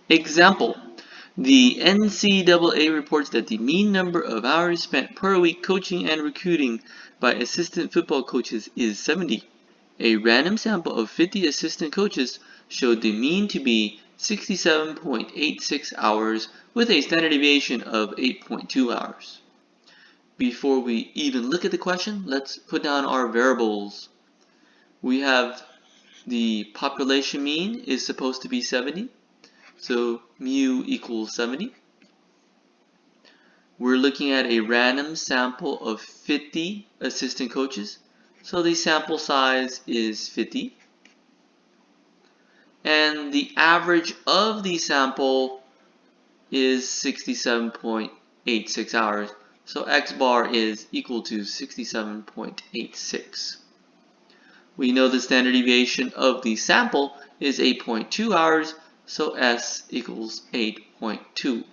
Example: the NCAA reports that the mean number of hours spent per week coaching and recruiting by assistant football coaches is 70. A random sample of 50 assistant coaches showed the mean to be 67.86 hours with a standard deviation of 8.2 hours. Before we even look at the question, let's put down our variables. We have the population mean is supposed to be 70, so mu equals 70. We're looking at a random sample of 50 assistant coaches, so the sample size is 50. And the average of the sample is 67.86 hours, so x bar is equal to 67.86. We know the standard deviation of the sample is 8.2 hours, so S equals 8.2.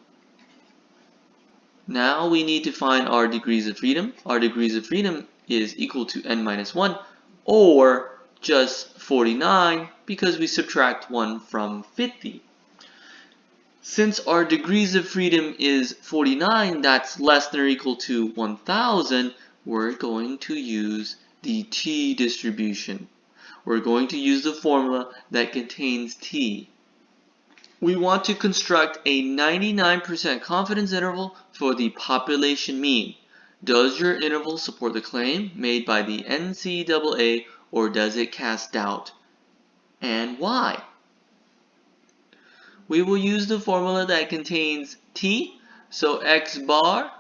Now we need to find our degrees of freedom. Our degrees of freedom is equal to n minus 1, or just 49 because we subtract 1 from 50. Since our degrees of freedom is 49, that's less than or equal to 1000, we're going to use the t distribution. We're going to use the formula that contains t. We want to construct a 99% confidence interval for the population mean. Does your interval support the claim made by the NCAA, or does it cast doubt? And why? We will use the formula that contains t, so x bar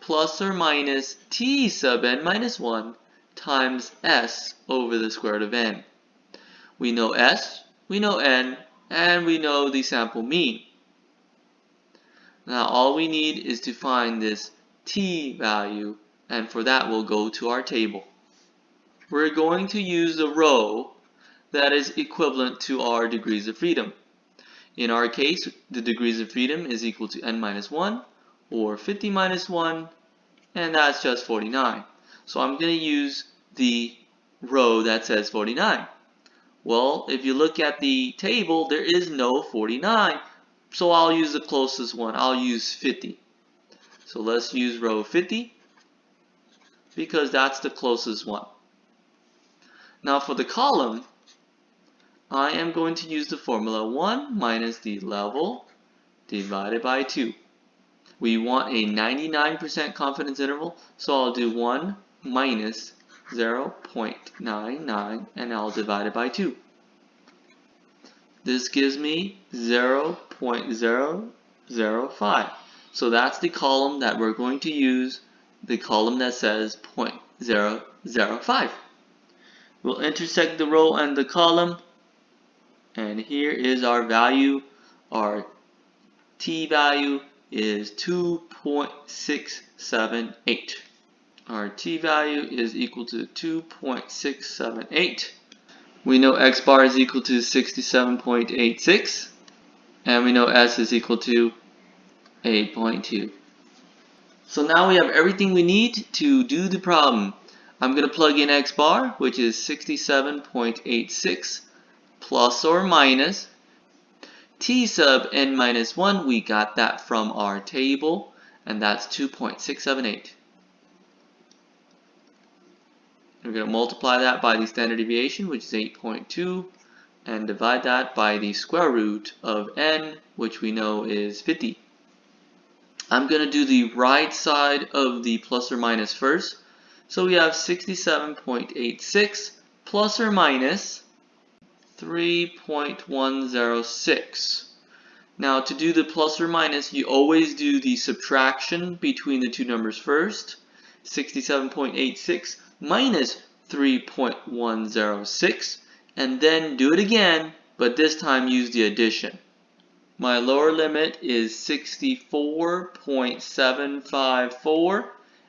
plus or minus t sub n minus 1 times s over the square root of n. We know s, we know n, and we know the sample mean. Now all we need is to find this t value, and for that we'll go to our table. We're going to use the row that is equivalent to our degrees of freedom. In our case, the degrees of freedom is equal to n minus 1, or 50 minus 1, and that's just 49. So I'm going to use the row that says 49. Well, if you look at the table, there is no 49, so I'll use the closest one. I'll use 50. So let's use row 50, because that's the closest one. Now for the column, I am going to use the formula 1 minus the level divided by 2. We want a 99% confidence interval, so I'll do 1 minus 0.99 and I'll divide it by 2. This gives me 0.005. So that's the column that we're going to use, the column that says 0.005. We'll intersect the row and the column, and here is our value. Our t value is 2.678. Our t value is equal to 2.678. We know x bar is equal to 67.86, and we know s is equal to 8.2. So now we have everything we need to do the problem. I'm going to plug in x bar, which is 67.86 plus or minus t sub n minus 1. We got that from our table, and that's 2.678. We're going to multiply that by the standard deviation, which is 8.2, and divide that by the square root of n, which we know is 50. I'm going to do the right side of the plus or minus first. So we have 67.86 plus or minus 3.106. Now to do the plus or minus, you always do the subtraction between the two numbers first. 67.86 minus 3.106, and then do it again, but this time use the addition. My lower limit is 64.754,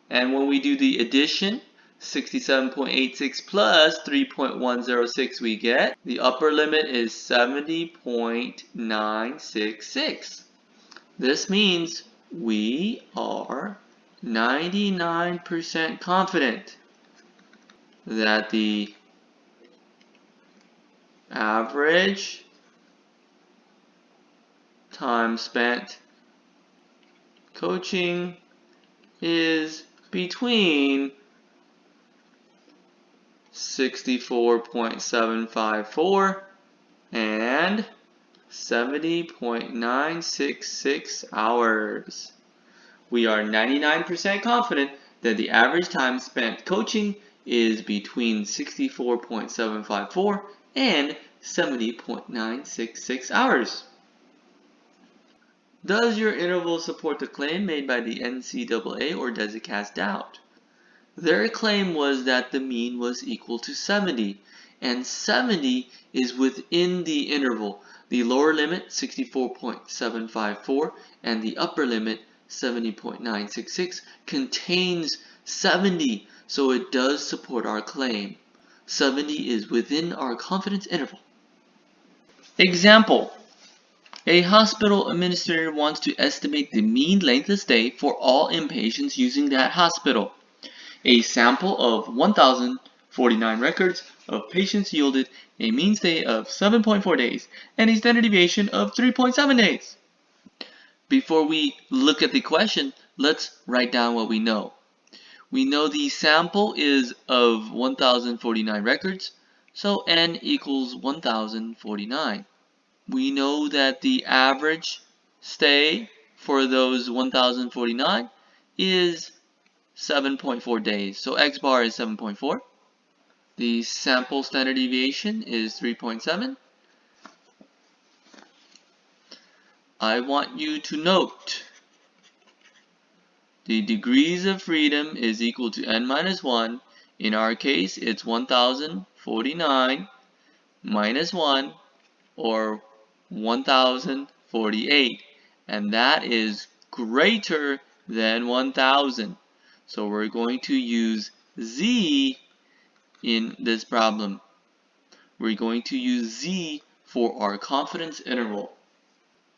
and when we do the addition, 67.86 plus 3.106, we get the upper limit is 70.966. This means we are 99% confident that the average time spent coaching is between 64.754 and 70.966 hours. We are 99% confident that the average time spent coaching is between 64.754 and 70.966 hours. Does your interval support the claim made by the NCAA, or does it cast doubt? Their claim was that the mean was equal to 70, and 70 is within the interval. The lower limit, 64.754, and the upper limit, 70.966, contains 70, so it does support our claim. 70 is within our confidence interval. Example. A hospital administrator wants to estimate the mean length of stay for all inpatients using that hospital. A sample of 1,049 records of patients yielded a mean stay of 7.4 days and a standard deviation of 3.7 days. Before we look at the question, let's write down what we know. We know the sample is of 1,049 records, so n equals 1,049. We know that the average stay for those 1,049 is 7.4 days. So x bar is 7.4. The sample standard deviation is 3.7. I want you to note the degrees of freedom is equal to n minus 1. In our case, it's 1,049 minus 1, or 1,048. And that is greater than 1,000. So we're going to use z in this problem. We're going to use z for our confidence interval.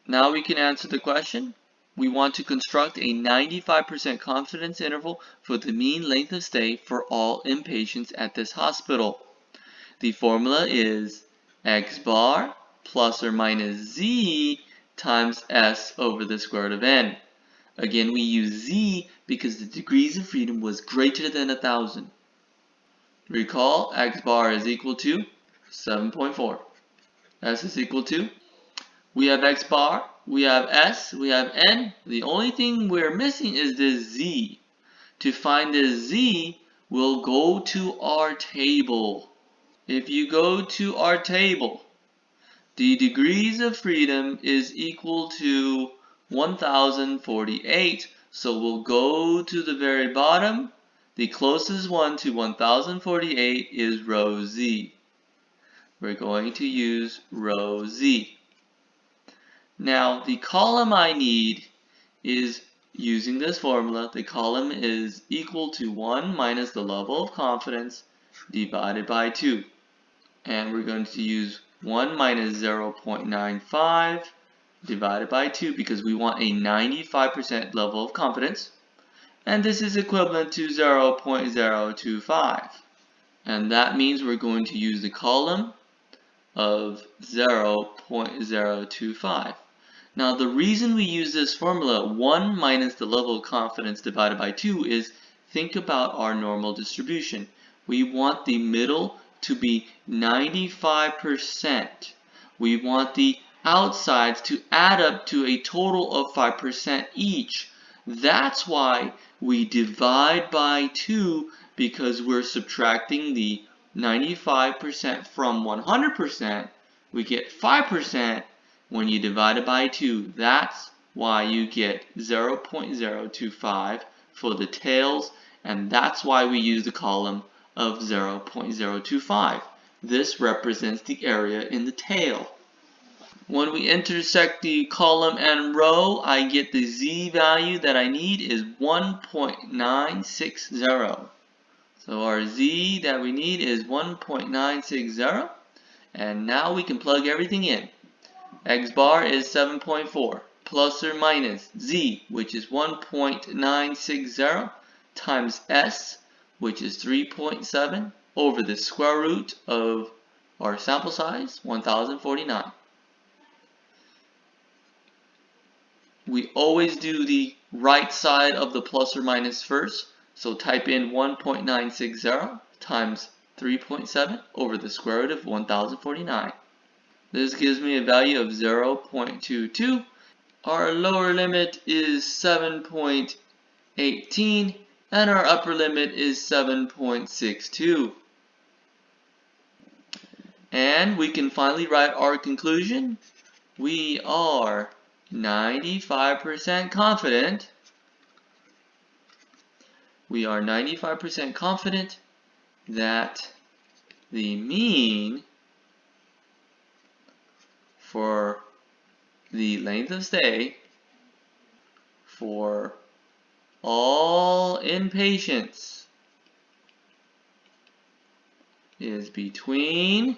Now we can answer the question. We want to construct a 95% confidence interval for the mean length of stay for all inpatients at this hospital. The formula is x bar plus or minus z times s over the square root of n. Again, we use z because the degrees of freedom was greater than 1,000. Recall, x bar is equal to 7.4. S is equal to, we have x bar, we have s, we have n. The only thing we're missing is this z. To find this z, we'll go to our table. If you go to our table, the degrees of freedom is equal to 1,048. So we'll go to the very bottom. The closest one to 1,048 is row z. We're going to use row z. Now the column I need is using this formula. The column is equal to 1 minus the level of confidence divided by 2. And we're going to use 1 minus 0.95 divided by 2 because we want a 95% level of confidence. And this is equivalent to 0.025. And that means we're going to use the column of 0.025. Now the reason we use this formula, 1 minus the level of confidence divided by 2, is think about our normal distribution. We want the middle to be 95%. We want the outsides to add up to a total of 5% each. That's why we divide by 2, because we're subtracting the 95% from 100%. We get 5% when you divide it by 2. That's why you get 0.025 for the tails, and that's why we use the column of 0.025. This represents the area in the tail. When we intersect the column and row, I get the z value that I need is 1.960. So our z that we need is 1.960. And now we can plug everything in. X bar is 7.4 plus or minus z, which is 1.960, times s, which is 3.7, over the square root of our sample size, 1,049. we always do the right side of the plus or minus first. So type in 1.960 times 3.7 over the square root of 1049. This gives me a value of 0.22. Our lower limit is 7.18 and our upper limit is 7.62. And we can finally write our conclusion. We are 95% confident. We are 95% confident that the mean for the length of stay for all inpatients is between,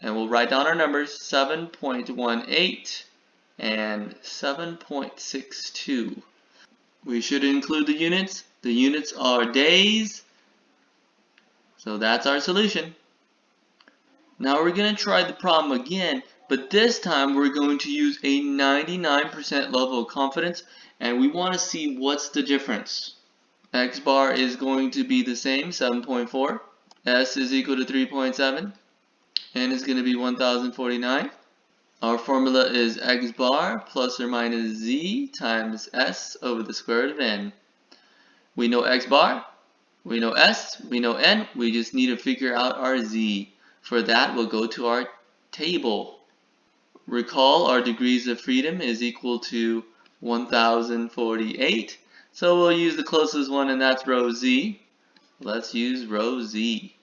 and we'll write down our numbers, 7.18 and 7.62. We should include the units. The units are days. So that's our solution. Now we're going to try the problem again, but this time we're going to use a 99% level of confidence, and we want to see what's the difference. X bar is going to be the same, 7.4. S is equal to 3.7. N is going to be 1049. Our formula is X bar plus or minus Z times S over the square root of N. We know X bar, we know S, we know N, we just need to figure out our Z. For that, we'll go to our table. Recall our degrees of freedom is equal to 1048. So we'll use the closest one, and that's row Z. Let's use row Z.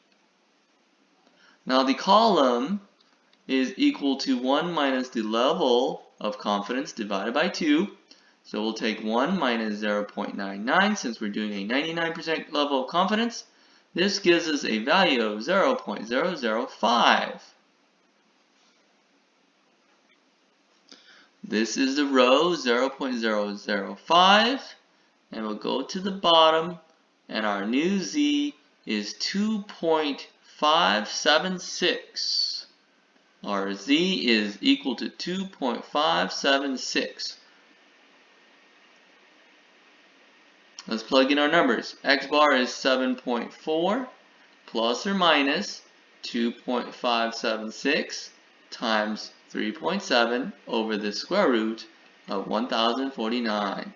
Now the column is equal to 1 minus the level of confidence divided by 2. So we'll take 1 minus 0.99 since we're doing a 99% level of confidence. This gives us a value of 0.005. This is the row 0.005, and we'll go to the bottom, and our new Z is 2.576. Our Z is equal to 2.576. Let's plug in our numbers. X bar is 7.4 plus or minus 2.576 times 3.7 over the square root of 1049.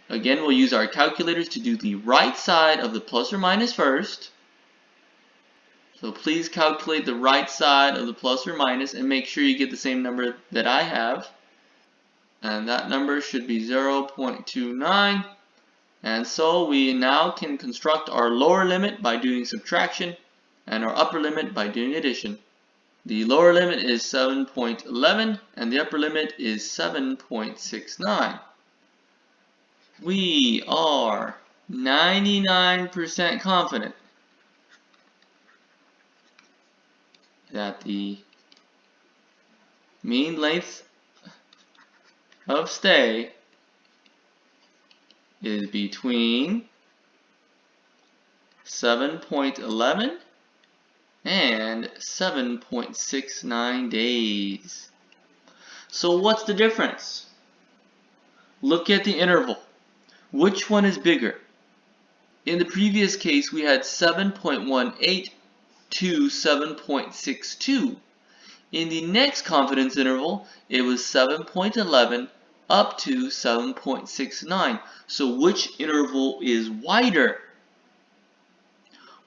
Again, we'll use our calculators to do the right side of the plus or minus first. So please calculate the right side of the plus or minus and make sure you get the same number that I have. And that number should be 0.29. And so we now can construct our lower limit by doing subtraction and our upper limit by doing addition. The lower limit is 7.11 and the upper limit is 7.69. We are 99% confident that the mean length of stay is between 7.11 and 7.69 days. So what's the difference? Look at the interval. Which one is bigger? In the previous case, we had 7.18 to 7.62. In the next confidence interval, it was 7.11 up to 7.69. So which interval is wider?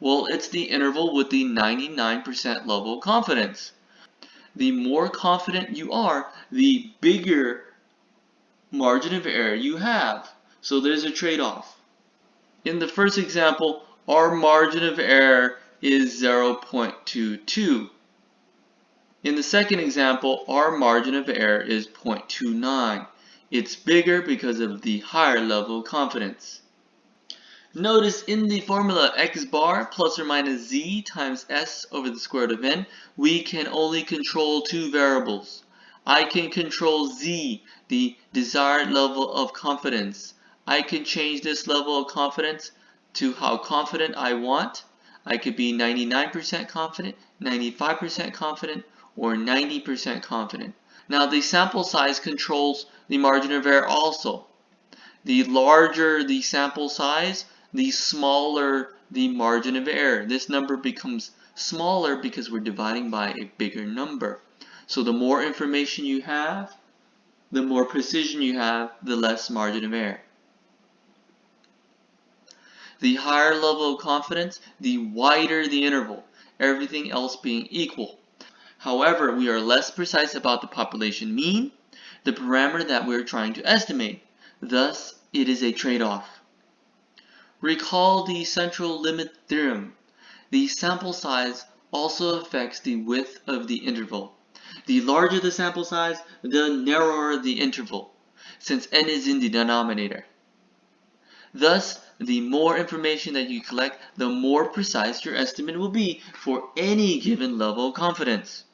Well, it's the interval with the 99% level of confidence. The more confident you are, the bigger margin of error you have. So there's a trade-off. In the first example, our margin of error is 0.22. In the second example, our margin of error is 0.29. It's bigger because of the higher level of confidence. Notice in the formula X bar plus or minus Z times S over the square root of N, we can only control two variables. I can control Z, the desired level of confidence. I can change this level of confidence to how confident I want. I could be 99% confident, 95% confident, or 90% confident. Now the sample size controls the margin of error also. The larger the sample size, the smaller the margin of error. This number becomes smaller because we're dividing by a bigger number. So the more information you have, the more precision you have, the less margin of error. The higher level of confidence, the wider the interval, everything else being equal. However, we are less precise about the population mean, the parameter that we're trying to estimate. Thus, it is a trade-off. Recall the central limit theorem. The sample size also affects the width of the interval. The larger the sample size, the narrower the interval, since n is in the denominator. Thus, the more information that you collect, the more precise your estimate will be for any given level of confidence.